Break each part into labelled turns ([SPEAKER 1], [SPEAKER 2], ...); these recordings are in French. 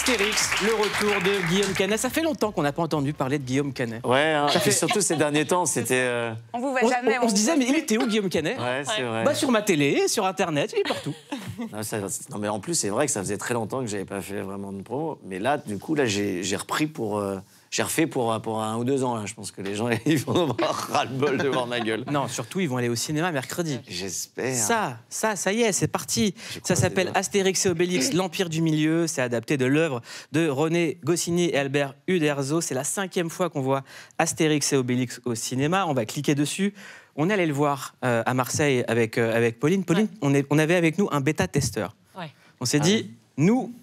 [SPEAKER 1] Astérix, le retour de Guillaume Canet. Ça fait longtemps qu'on n'a pas entendu parler de Guillaume Canet.
[SPEAKER 2] Ouais, hein, ça fait surtout ces derniers temps, c'était...
[SPEAKER 3] On vous voit jamais.
[SPEAKER 1] On se disait, mais il était où Guillaume Canet?
[SPEAKER 2] Ouais, c'est vrai.
[SPEAKER 1] Bah, sur ma télé, sur Internet, il est partout.
[SPEAKER 2] Non, mais en plus, c'est vrai que ça faisait très longtemps que j'avais pas fait vraiment de promo. Mais là, du coup, là, j'ai repris pour... J'ai refait pour 1 ou 2 ans, là. Je pense que les gens, ils vont avoir ras-le-bol de voir ma gueule.
[SPEAKER 1] Non, surtout, ils vont aller au cinéma mercredi.
[SPEAKER 2] J'espère.
[SPEAKER 1] Ça y est, c'est parti. Ça s'appelle Astérix et Obélix, l'Empire du Milieu. C'est adapté de l'œuvre de René Goscinny et Albert Uderzo. C'est la 5e fois qu'on voit Astérix et Obélix au cinéma. On va cliquer dessus. On est allé le voir à Marseille avec Pauline. Pauline, on avait avec nous un bêta-testeur. Ouais. On s'est dit, nous...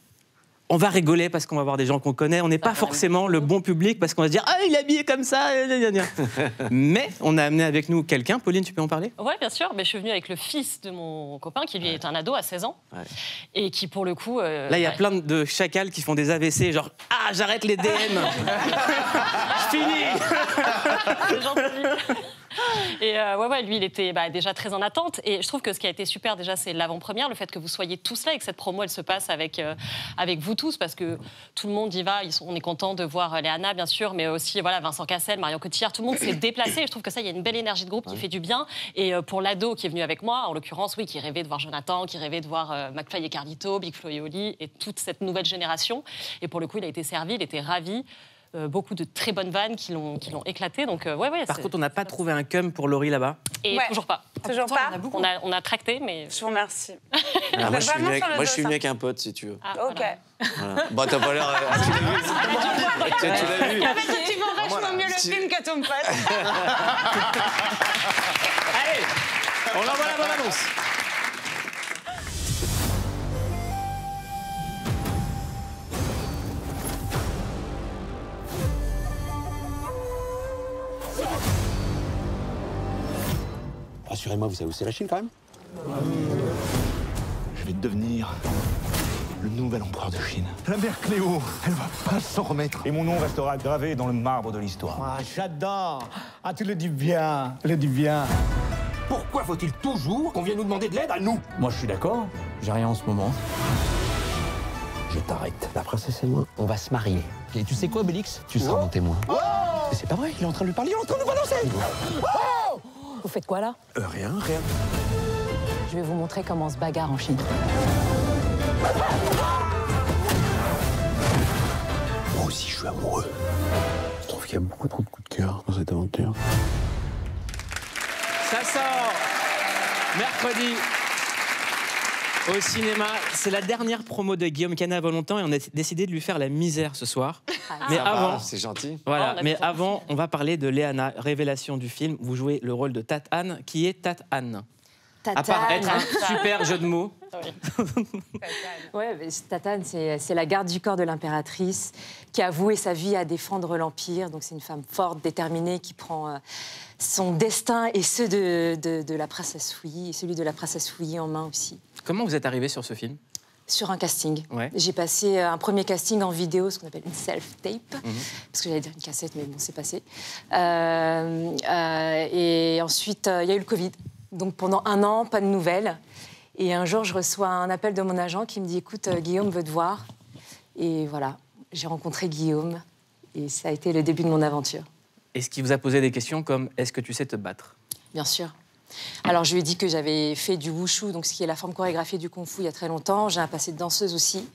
[SPEAKER 1] On va rigoler parce qu'on va voir des gens qu'on connaît. On n'est pas forcément le bon public parce qu'on va se dire « Ah, il est habillé comme ça !» Mais on a amené avec nous quelqu'un. Pauline, tu peux en parler?
[SPEAKER 4] Oui, bien sûr. Mais je suis venue avec le fils de mon copain, qui lui est un ado à 16 ans. Ouais. Et qui, pour le coup...
[SPEAKER 1] Là, il y a plein de chacals qui font des AVC, genre « Ah, j'arrête les DM !» Fini.
[SPEAKER 4] C'est gentil. Et ouais, lui, il était déjà très en attente. Et je trouve que ce qui a été super, déjà, c'est l'avant-première, le fait que vous soyez tous là et que cette promo, elle se passe avec vous tous, parce que tout le monde y va. On est content de voir Léana, bien sûr, mais aussi Vincent Cassel, Marion Cotillard, tout le monde s'est déplacé. Et je trouve que ça, il y a une belle énergie de groupe qui fait du bien. Et pour l'ado qui est venu avec moi, en l'occurrence, oui, qui rêvait de voir Jonathan, qui rêvait de voir McFly et Carlito, Big Flo et Oli, et toute cette nouvelle génération. Et pour le coup, il a été servi, il était ravi. Beaucoup de très bonnes vannes qui l'ont éclaté. Donc,
[SPEAKER 1] Par contre, on n'a pas trouvé un cum pour Laurie là-bas.
[SPEAKER 4] Et toujours pas.
[SPEAKER 3] Toujours pas.
[SPEAKER 4] On a tracté, mais...
[SPEAKER 3] Je vous remercie.
[SPEAKER 2] Moi, je suis venu avec un pote, si tu veux.
[SPEAKER 3] Ah, ok.
[SPEAKER 2] Voilà. Bon, t'as pas l'air... tu l'as vu? Tu l'as vu?
[SPEAKER 3] Tu vends vachement mieux le film que ton pote.
[SPEAKER 1] Allez, on envoie la bonne annonce.
[SPEAKER 5] Rassurez-moi, vous savez où c'est la Chine quand même? Je vais devenir le nouvel empereur de Chine.
[SPEAKER 6] La mère Cléo, elle va pas s'en remettre. Et mon nom restera gravé dans le marbre de l'histoire.
[SPEAKER 7] Ah, j'adore. Ah, tu le dis bien, le dis bien.
[SPEAKER 5] Pourquoi faut-il toujours qu'on vienne nous demander de l'aide à nous?
[SPEAKER 7] Moi, je suis d'accord. J'ai rien en ce moment.
[SPEAKER 5] Je t'arrête. La princesse et moi, on va se marier. Et tu sais quoi, Obélix? Tu seras mon témoin.
[SPEAKER 7] Oh,
[SPEAKER 5] Mais c'est pas vrai, il est en train de lui parler, il est en train de nous balancer.
[SPEAKER 8] Oh, vous faites quoi là?
[SPEAKER 5] Rien.
[SPEAKER 8] Je vais vous montrer comment on se bagarre en Chine.
[SPEAKER 5] Moi aussi, je suis amoureux. Je trouve qu'il y a beaucoup trop de coups de cœur dans cette aventure.
[SPEAKER 1] Ça sort mercredi au cinéma. C'est la dernière promo de Guillaume Canet avant longtemps et on a décidé de lui faire la misère ce soir. Mais avant,
[SPEAKER 2] c'est gentil.
[SPEAKER 1] Voilà, mais avant, on va parler de Léana, révélation du film. Vous jouez le rôle de Tate Anne. Qui est Tate Anne? À part être un super jeu de mots.
[SPEAKER 8] Ouais, Tatane, c'est la garde du corps de l'impératrice qui a voué sa vie à défendre l'Empire. Donc c'est une femme forte, déterminée, qui prend son destin et ceux de la princesse Fouilly, et celui de la princesse Fouilly en main aussi.
[SPEAKER 1] Comment vous êtes arrivée sur ce film?
[SPEAKER 8] Sur un casting.
[SPEAKER 1] Ouais.
[SPEAKER 8] J'ai passé un premier casting en vidéo, ce qu'on appelle une self-tape, parce que j'allais dire une cassette, mais bon, c'est passé. Et ensuite, il y a eu le Covid. Donc pendant 1 an, pas de nouvelles. Et un jour, je reçois un appel de mon agent qui me dit « Écoute, Guillaume veut te voir ». Et voilà, j'ai rencontré Guillaume et ça a été le début de mon aventure.
[SPEAKER 1] Est-ce qu'il vous a posé des questions comme « Est-ce que tu sais te battre ?»
[SPEAKER 8] Bien sûr. Alors, je lui ai dit que j'avais fait du wushu, donc ce qui est la forme chorégraphiée du kung-fu, il y a très longtemps. J'ai un passé de danseuse aussi.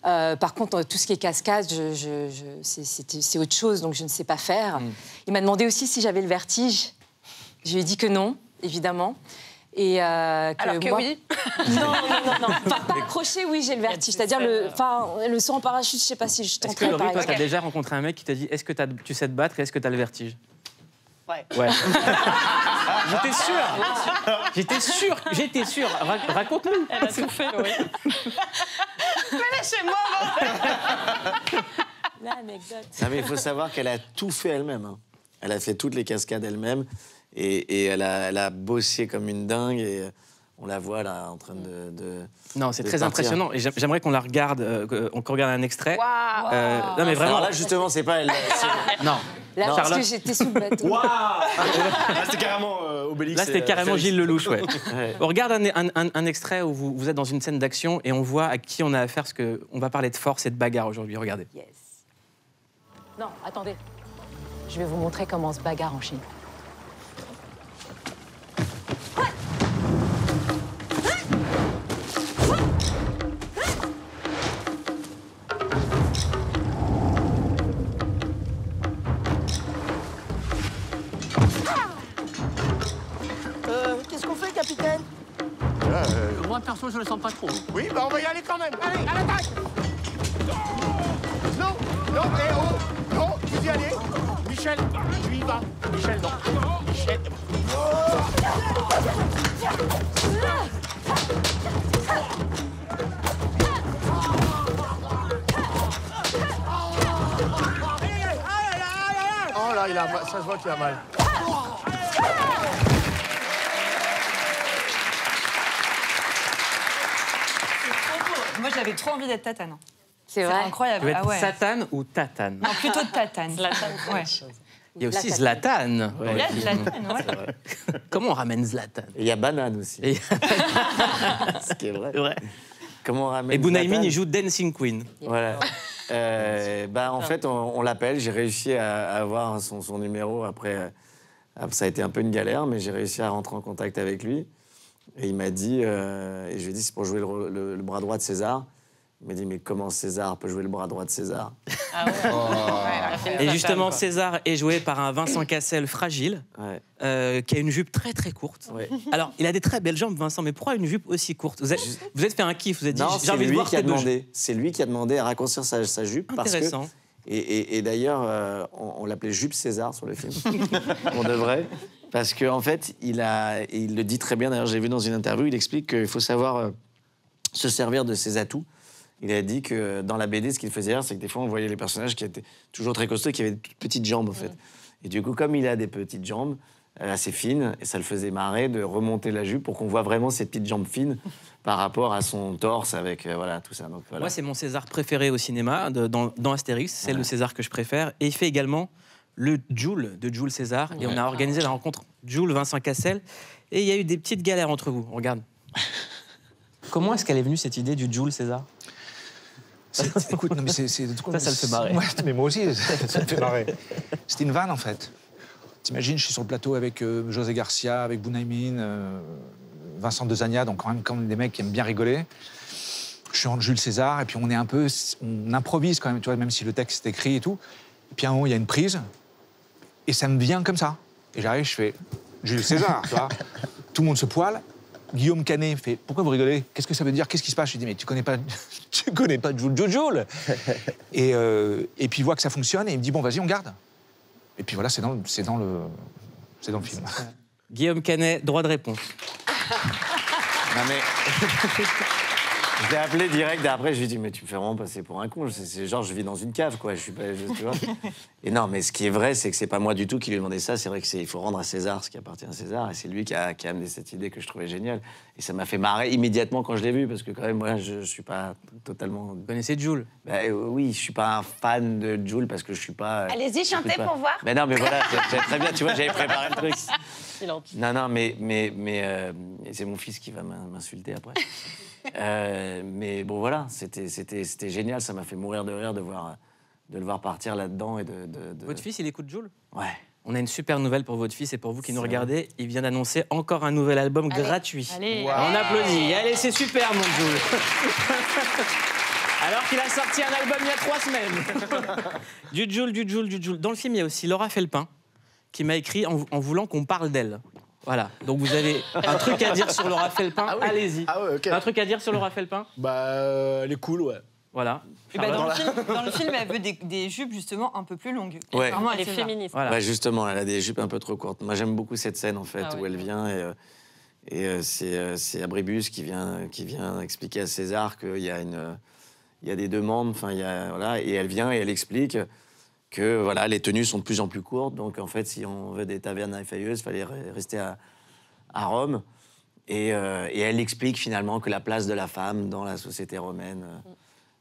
[SPEAKER 8] Par contre, tout ce qui est cascade, c'est autre chose, donc je ne sais pas faire. Il m'a demandé aussi si j'avais le vertige. Je lui ai dit que non, évidemment. Et
[SPEAKER 3] Alors que
[SPEAKER 8] moi...
[SPEAKER 3] oui.
[SPEAKER 8] Non. Enfin, pas accroché, oui, j'ai le vertige. C'est-à-dire le saut en parachute, je ne sais pas si je
[SPEAKER 1] Est-ce que
[SPEAKER 8] tenterais,
[SPEAKER 1] Laurie,
[SPEAKER 8] par
[SPEAKER 1] toi,
[SPEAKER 8] exemple.
[SPEAKER 1] t'as déjà rencontré un mec qui t'a dit « Est-ce que tu sais te battre et est-ce que t'as le vertige ?»
[SPEAKER 3] Ouais.
[SPEAKER 1] J'étais sûr. Raconte-nous.
[SPEAKER 4] Elle a tout fait, oui.
[SPEAKER 3] Mais laissez-moi.
[SPEAKER 8] L'anecdote.
[SPEAKER 2] Non, mais il faut savoir qu'elle a tout fait elle-même. Hein. Elle a fait toutes les cascades elle-même et elle a bossé comme une dingue. Et on la voit là en train de
[SPEAKER 1] Non, c'est
[SPEAKER 2] de
[SPEAKER 1] très
[SPEAKER 2] partir.
[SPEAKER 1] impressionnant. Et j'aimerais qu'on la regarde, qu'on regarde un extrait.
[SPEAKER 3] Waouh.
[SPEAKER 1] Non, mais vraiment.
[SPEAKER 2] Alors là, justement, c'est pas elle.
[SPEAKER 1] Non.
[SPEAKER 8] Là, parce
[SPEAKER 1] Charlotte.
[SPEAKER 8] que j'étais sous le bateau.
[SPEAKER 9] Là, c'était carrément Obélix.
[SPEAKER 1] Là, c'était carrément Gilles Lelouch, ouais.
[SPEAKER 2] Ouais.
[SPEAKER 1] On regarde un extrait où vous êtes dans une scène d'action et on voit à qui on a affaire, parce qu'on va parler de force et de bagarre aujourd'hui. Regardez.
[SPEAKER 8] Yes. Non, attendez. Je vais vous montrer comment on se bagarre en Chine.
[SPEAKER 10] Qu'est-ce qu'on fait, capitaine?
[SPEAKER 5] Moi, perso, je le sens pas trop.
[SPEAKER 10] Oui, bah on va y aller quand même. Allez, à l'attaque! Non, non, oh, non, vous y allez. Michel, tu y vas. Michel, non. Michel. Oh là, ça se voit qu'il a mal.
[SPEAKER 11] Moi, j'avais trop envie d'être Tatane.
[SPEAKER 8] C'est
[SPEAKER 11] C'est
[SPEAKER 8] vrai.
[SPEAKER 11] incroyable.
[SPEAKER 1] Tu veux être
[SPEAKER 11] Ah ouais.
[SPEAKER 1] Satane ou Tatane?
[SPEAKER 11] Non, plutôt Tatane. Ouais.
[SPEAKER 1] Il y a aussi Zlatan.
[SPEAKER 11] Il y a Zlatan, ouais.
[SPEAKER 1] Comment on ramène Zlatan?
[SPEAKER 2] Et il y a Banane aussi.
[SPEAKER 1] Et,
[SPEAKER 2] Ce qui est vrai.
[SPEAKER 1] ouais.
[SPEAKER 2] Comment on ramène
[SPEAKER 1] Et Bunaimin,
[SPEAKER 2] Zlatan
[SPEAKER 1] il joue Dancing Queen.
[SPEAKER 2] Voilà. En fait, on l'appelle. J'ai réussi à avoir son numéro. Après, ça a été un peu une galère, mais j'ai réussi à rentrer en contact avec lui. Et il m'a dit, et je lui ai dit, c'est pour jouer le bras droit de César. Il m'a dit, mais comment César peut jouer le bras droit de César?
[SPEAKER 4] Ah ouais.
[SPEAKER 1] Et justement, César est joué par un Vincent Cassel fragile,
[SPEAKER 2] Ouais.
[SPEAKER 1] qui a une jupe très très courte.
[SPEAKER 2] Ouais.
[SPEAKER 1] Alors, il a des très belles jambes, Vincent, mais pourquoi une jupe aussi courte? Vous êtes fait un kiff, vous êtes dit,
[SPEAKER 2] Non,
[SPEAKER 1] j'ai
[SPEAKER 2] c'est
[SPEAKER 1] envie de
[SPEAKER 2] lui
[SPEAKER 1] voir
[SPEAKER 2] qui a
[SPEAKER 1] tes deux
[SPEAKER 2] demandé. C'est lui qui a demandé à raccourcir sa jupe.
[SPEAKER 1] Intéressant.
[SPEAKER 2] Parce que, et d'ailleurs, on l'appelait Jupe César sur le film. On devrait. Parce qu'en fait, il le dit très bien. D'ailleurs, j'ai vu dans une interview, il explique qu'il faut savoir se servir de ses atouts. Il a dit que dans la BD, ce qu'il faisait rire, c'est que des fois, on voyait les personnages qui étaient toujours très costauds et qui avaient de toutes petites jambes, en fait. Et du coup, comme il a des petites jambes assez fines, et ça le faisait marrer de remonter la jupe pour qu'on voit vraiment ses petites jambes fines par rapport à son torse avec voilà, tout ça. Donc, voilà.
[SPEAKER 1] Moi, c'est mon César préféré au cinéma, dans Astérix. C'est le César que je préfère. Et il fait également le Jules de Jules César. Et on a organisé la rencontre Jules-Vincent Cassel. Et il y a eu des petites galères entre vous. On regarde. Comment est-ce qu'elle est venue, cette idée du Jules César?
[SPEAKER 7] Écoute, non, mais c'est
[SPEAKER 1] ça le fait marrer.
[SPEAKER 7] Ouais, mais moi aussi, ça me fait marrer. C'était une vanne, en fait. T'imagines, je suis sur le plateau avec José Garcia, avec Bunaimin, Vincent Dezania, donc quand même des mecs qui aiment bien rigoler. Je suis en Jules César, et puis on improvise quand même, tu vois, même si le texte est écrit et tout. Et puis à un moment, il y a une prise, et ça me vient comme ça. Et j'arrive, je fais Jules César, tu vois. Tout le monde se poile. Guillaume Canet fait « Pourquoi vous rigolez? Qu'est-ce que ça veut dire? Qu'est-ce qui se passe » Je lui dis « Mais tu connais pas Jules. » Et puis il voit que ça fonctionne et il me dit « Bon, vas-y, on garde. » Et puis voilà, c'est dans le film.
[SPEAKER 1] Guillaume Canet, droit de réponse.
[SPEAKER 2] Non, mais... Je l'ai appelé direct, et après je lui ai dit, mais tu me fais vraiment passer pour un con, c'est genre je vis dans une cave, quoi, je suis pas, tu vois. Et non, mais ce qui est vrai, c'est que c'est pas moi du tout qui lui ai demandé ça, c'est vrai qu'il faut rendre à César ce qui appartient à César, et c'est lui qui a amené cette idée que je trouvais géniale. Et ça m'a fait marrer immédiatement quand je l'ai vu, parce que quand même, moi, je suis pas totalement...
[SPEAKER 1] Vous connaissez Jules?
[SPEAKER 2] Oui, je suis pas un fan de Jules, parce que je suis pas...
[SPEAKER 3] Allez-y, chantez pour voir.
[SPEAKER 2] Mais non, mais voilà, c'est très bien, tu vois, j'avais préparé le truc. Non, mais c'est mon fils qui va m'insulter après. Mais bon, voilà, c'était génial. Ça m'a fait mourir de rire de le voir partir là-dedans.
[SPEAKER 1] Votre fils, il écoute Jules?
[SPEAKER 2] Ouais.
[SPEAKER 1] On a une super nouvelle pour votre fils et pour vous qui nous regardez. Il vient d'annoncer encore un nouvel album gratuit.
[SPEAKER 11] Allez.
[SPEAKER 1] Wow. On applaudit. Allez, c'est super, mon Jules. Alors qu'il a sorti un album il y a 3 semaines. Du Jules. Dans le film, il y a aussi Laura Felpin qui m'a écrit en voulant qu'on parle d'elle. Voilà, donc vous avez un truc à dire sur Laura Felpin, allez-y.
[SPEAKER 9] Ah ouais, ok.
[SPEAKER 1] Un truc à dire sur Laura Felpin?
[SPEAKER 9] Elle est cool, ouais.
[SPEAKER 1] Voilà.
[SPEAKER 11] Et dans le film, elle veut des jupes justement un peu plus longues.
[SPEAKER 2] Ouais.
[SPEAKER 11] Vraiment,
[SPEAKER 4] Elle est féministe.
[SPEAKER 1] Voilà.
[SPEAKER 2] Ouais, justement, elle a des jupes un peu trop courtes. Moi, j'aime beaucoup cette scène, en fait, où elle vient et c'est Abribus qui vient expliquer à César qu'il y a des demandes, voilà, et elle vient et elle explique que voilà, les tenues sont de plus en plus courtes. Donc, en fait, si on veut des tavernes à failleuse, il fallait rester à Rome. Et elle explique finalement que la place de la femme dans la société romaine,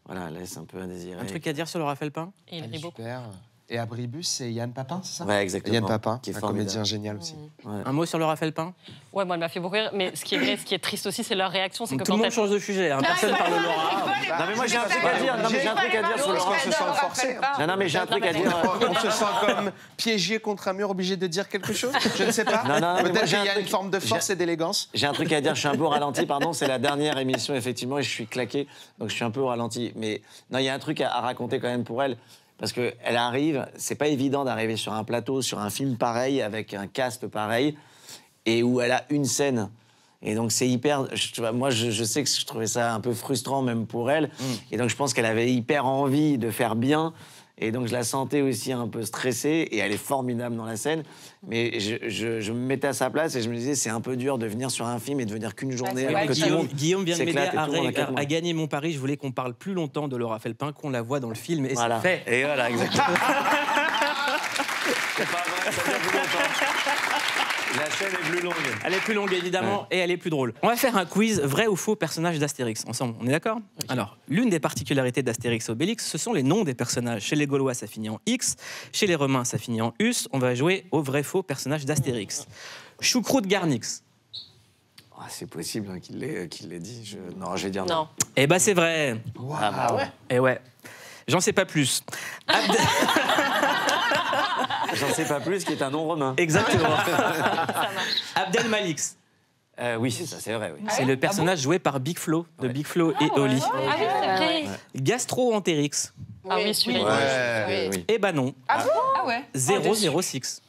[SPEAKER 2] voilà, laisse un peu à désirer.
[SPEAKER 1] Un truc à dire sur le Raphaël Pin?
[SPEAKER 4] Et il rit beaucoup.
[SPEAKER 12] Super. Et Abribus, c'est Yann Papin, c'est ça?
[SPEAKER 2] Ouais, exactement.
[SPEAKER 12] Yann Papin,
[SPEAKER 2] qui est
[SPEAKER 12] un
[SPEAKER 2] formidable.
[SPEAKER 12] comédien génial aussi.
[SPEAKER 2] Ouais.
[SPEAKER 1] Un mot sur le Raphaël Pin?
[SPEAKER 4] Ouais, moi, elle m'a fait beaucoup rire. Mais ce qui est vrai, ce qui est triste aussi, c'est leur réaction. C'est que
[SPEAKER 1] Tout le
[SPEAKER 4] quand
[SPEAKER 1] monde
[SPEAKER 4] elle...
[SPEAKER 1] change de sujet, hein. Personne parle de Laura.
[SPEAKER 2] Non mais moi j'ai un truc à dire. Non mais j'ai un truc à dire sur Laura.
[SPEAKER 12] On se sent forcé.
[SPEAKER 2] Non mais j'ai un truc à dire.
[SPEAKER 12] On se sent comme piégé contre un mur, obligé de dire quelque chose. Je ne sais pas.
[SPEAKER 2] Non, mais moi,
[SPEAKER 12] Peut-être
[SPEAKER 2] j'ai
[SPEAKER 12] qu'il y
[SPEAKER 2] un
[SPEAKER 12] a une
[SPEAKER 2] truc-
[SPEAKER 12] forme de force et d'élégance.
[SPEAKER 2] J'ai un truc à dire, je suis un peu au ralenti, pardon, c'est la dernière émission, effectivement, et je suis claqué, donc je suis un peu au ralenti. Mais non, il y a un truc à raconter quand même pour elle, parce qu'elle arrive, c'est pas évident d'arriver sur un plateau, sur un film pareil, avec un cast pareil, et où elle a une scène. Et donc c'est hyper... Moi, je sais que je trouvais ça un peu frustrant même pour elle, et donc je pense qu'elle avait hyper envie de faire bien, et donc je la sentais aussi un peu stressée, et elle est formidable dans la scène, mais je me mettais à sa place et je me disais c'est un peu dur de venir sur un film et de venir qu'une journée
[SPEAKER 1] Ouais,
[SPEAKER 2] alors que tout le monde
[SPEAKER 1] Guillaume vient de m'aider
[SPEAKER 2] s'éclate et tout le monde a quatre mois.
[SPEAKER 1] à gagner mon pari. Je voulais qu'on parle plus longtemps de Laura Felpin, qu'on la voit dans le film. Et
[SPEAKER 2] Voilà.
[SPEAKER 1] c'est fait.
[SPEAKER 2] Et voilà, exactement. C'est pas vrai, ça dure plus longtemps. La scène est plus longue.
[SPEAKER 1] Elle est plus longue, évidemment, et elle est plus drôle. On va faire un quiz vrai ou faux personnage d'Astérix ensemble. On est d'accord? Alors, l'une des particularités d'Astérix et Obélix, ce sont les noms des personnages. Chez les Gaulois, ça finit en X. Chez les Romains, ça finit en Us. On va jouer au vrai-faux personnage d'Astérix. Choucroute Garnix.
[SPEAKER 2] Ah, c'est possible hein, qu'il l'ait dit. Non, je vais dire non.
[SPEAKER 4] Non.
[SPEAKER 1] Eh ben, c'est vrai.
[SPEAKER 2] Ah bah ouais.
[SPEAKER 1] Eh ouais. J'en sais pas plus.
[SPEAKER 2] J'en sais pas plus, qui est un nom romain.
[SPEAKER 1] Exactement. Abdel Malix.
[SPEAKER 2] Oui, ça c'est vrai. Oui.
[SPEAKER 1] C'est le personnage joué par Big Flo, de Big Flo et Oli.
[SPEAKER 4] Ah oui, c'est vrai.
[SPEAKER 1] Gastro-entérix.
[SPEAKER 4] Ah oui, celui-là.
[SPEAKER 12] Ouais.
[SPEAKER 2] Oui.
[SPEAKER 1] Eh ben non.
[SPEAKER 11] Ah ouais.
[SPEAKER 1] 006.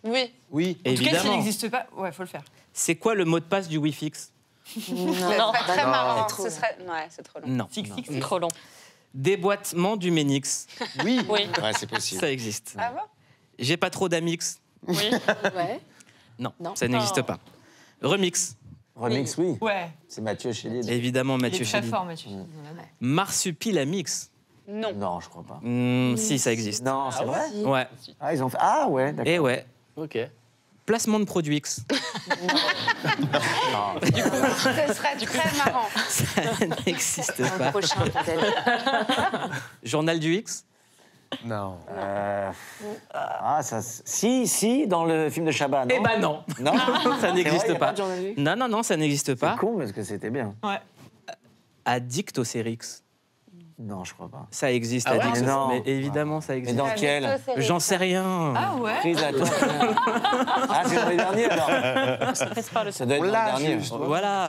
[SPEAKER 11] Oui.
[SPEAKER 12] Oui.
[SPEAKER 11] En tout cas, s'il
[SPEAKER 1] Évidemment.
[SPEAKER 11] n'existe pas, ouais, faut le faire.
[SPEAKER 1] C'est quoi le mot de passe du Wi-Fix?
[SPEAKER 3] C'est très marrant.
[SPEAKER 8] trop
[SPEAKER 3] Ce serait... Ouais, c'est trop long.
[SPEAKER 1] Non.
[SPEAKER 4] C'est trop long.
[SPEAKER 1] Déboîtement du Ménix.
[SPEAKER 12] Oui.
[SPEAKER 4] Oui.
[SPEAKER 12] Ouais, c'est possible.
[SPEAKER 1] Ça existe.
[SPEAKER 3] Ah bon?
[SPEAKER 1] J'ai pas trop d'amix.
[SPEAKER 4] Oui.
[SPEAKER 8] Ouais.
[SPEAKER 1] Non,
[SPEAKER 8] Non.
[SPEAKER 1] ça n'existe pas. Remix.
[SPEAKER 2] Remix, oui.
[SPEAKER 11] Ouais.
[SPEAKER 2] C'est Mathieu Chédid.
[SPEAKER 1] Évidemment,
[SPEAKER 11] Il
[SPEAKER 1] Mathieu
[SPEAKER 11] est très
[SPEAKER 1] Chédid.
[SPEAKER 11] fort, Mathieu.
[SPEAKER 1] Marsupilamix.
[SPEAKER 3] Non.
[SPEAKER 2] Non, je crois pas.
[SPEAKER 1] Si, ça existe.
[SPEAKER 2] Non, c'est vrai.
[SPEAKER 1] Ouais.
[SPEAKER 2] Ah, ils ont fait. Ah ouais, d'accord.
[SPEAKER 1] Et ouais.
[SPEAKER 9] Ok.
[SPEAKER 1] Placement de produit X.
[SPEAKER 3] Ce serait très marrant.
[SPEAKER 1] Ça n'existe
[SPEAKER 8] Un
[SPEAKER 1] pas.
[SPEAKER 8] prochain, peut-être.
[SPEAKER 1] Journal du X.
[SPEAKER 12] Non.
[SPEAKER 2] Ah, ça. Si, dans le film de Chabat.
[SPEAKER 1] Eh ben non.
[SPEAKER 2] Non,
[SPEAKER 1] Ça n'existe
[SPEAKER 2] C'est vrai, y a
[SPEAKER 1] pas.
[SPEAKER 2] de Journal du X
[SPEAKER 1] Non, ça n'existe pas.
[SPEAKER 2] C'est con parce que c'était bien.
[SPEAKER 11] Ouais.
[SPEAKER 1] Addictocérix.
[SPEAKER 2] Non, je crois pas.
[SPEAKER 1] Ça existe,
[SPEAKER 2] Ah ouais
[SPEAKER 1] Addictocérix.
[SPEAKER 2] Mais non.
[SPEAKER 1] Mais évidemment, ça
[SPEAKER 2] Mais
[SPEAKER 1] existe.
[SPEAKER 2] dans quel
[SPEAKER 1] J'en sais rien.
[SPEAKER 11] Ah ouais.
[SPEAKER 2] Prise à temps. Ah, c'est dans les derniers alors.
[SPEAKER 4] Ça passe pas le
[SPEAKER 2] Ça doit être
[SPEAKER 12] On
[SPEAKER 2] dans
[SPEAKER 12] l'a,
[SPEAKER 2] les derniers.
[SPEAKER 12] juste.
[SPEAKER 1] Voilà.